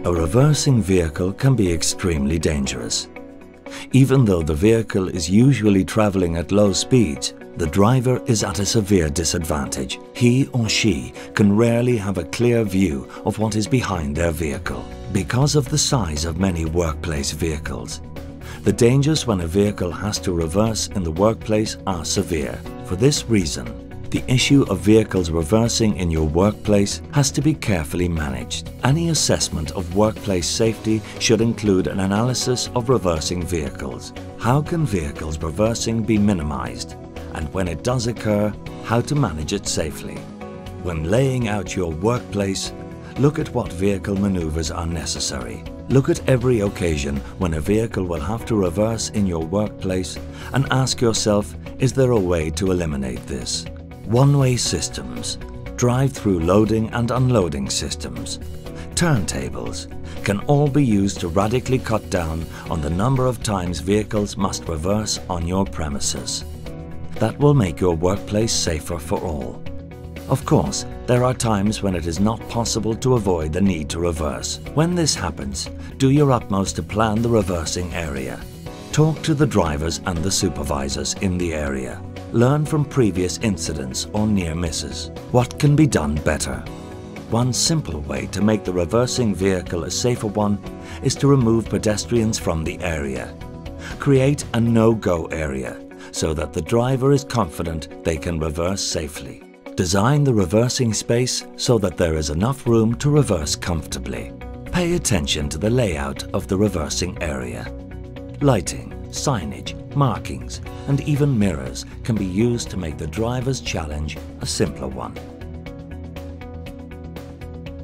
A reversing vehicle can be extremely dangerous. Even though the vehicle is usually traveling at low speeds, the driver is at a severe disadvantage. He or she can rarely have a clear view of what is behind their vehicle. Because of the size of many workplace vehicles, the dangers when a vehicle has to reverse in the workplace are severe. For this reason, the issue of vehicles reversing in your workplace has to be carefully managed. Any assessment of workplace safety should include an analysis of reversing vehicles. How can vehicles reversing be minimized? And when it does occur, how to manage it safely? When laying out your workplace, look at what vehicle maneuvers are necessary. Look at every occasion when a vehicle will have to reverse in your workplace and ask yourself, is there a way to eliminate this? One-way systems, drive-through loading and unloading systems, turntables can all be used to radically cut down on the number of times vehicles must reverse on your premises. That will make your workplace safer for all. Of course, there are times when it is not possible to avoid the need to reverse. When this happens, do your utmost to plan the reversing area. Talk to the drivers and the supervisors in the area. Learn from previous incidents or near misses. What can be done better? One simple way to make the reversing vehicle a safer one is to remove pedestrians from the area. Create a no-go area so that the driver is confident they can reverse safely. Design the reversing space so that there is enough room to reverse comfortably. Pay attention to the layout of the reversing area. Lighting, signage, markings, and even mirrors can be used to make the driver's challenge a simpler one.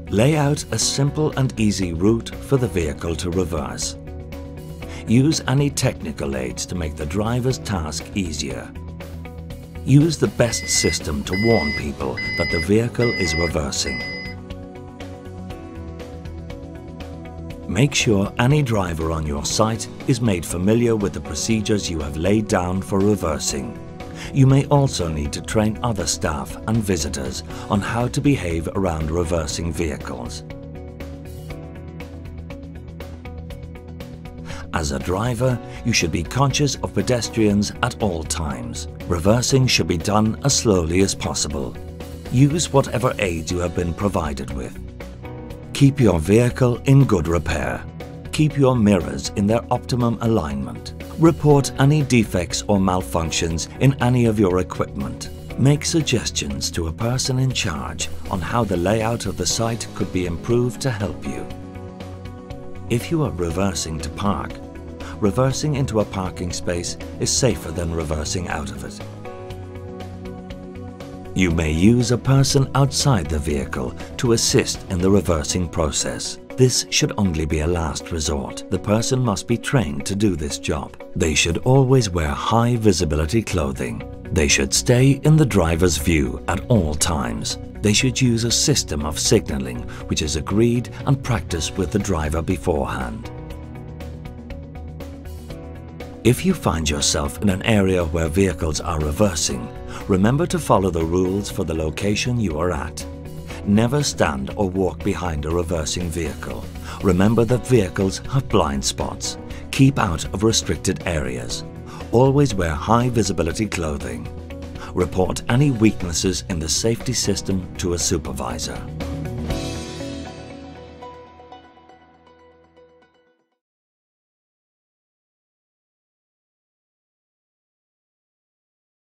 Lay out a simple and easy route for the vehicle to reverse. Use any technical aids to make the driver's task easier. Use the best system to warn people that the vehicle is reversing. Make sure any driver on your site is made familiar with the procedures you have laid down for reversing. You may also need to train other staff and visitors on how to behave around reversing vehicles. As a driver, you should be conscious of pedestrians at all times. Reversing should be done as slowly as possible. Use whatever aids you have been provided with. Keep your vehicle in good repair. Keep your mirrors in their optimum alignment. Report any defects or malfunctions in any of your equipment. Make suggestions to a person in charge on how the layout of the site could be improved to help you. If you are reversing to park, reversing into a parking space is safer than reversing out of it. You may use a person outside the vehicle to assist in the reversing process. This should only be a last resort. The person must be trained to do this job. They should always wear high visibility clothing. They should stay in the driver's view at all times. They should use a system of signaling which is agreed and practiced with the driver beforehand. If you find yourself in an area where vehicles are reversing, remember to follow the rules for the location you are at. Never stand or walk behind a reversing vehicle. Remember that vehicles have blind spots. Keep out of restricted areas. Always wear high visibility clothing. Report any weaknesses in the safety system to a supervisor.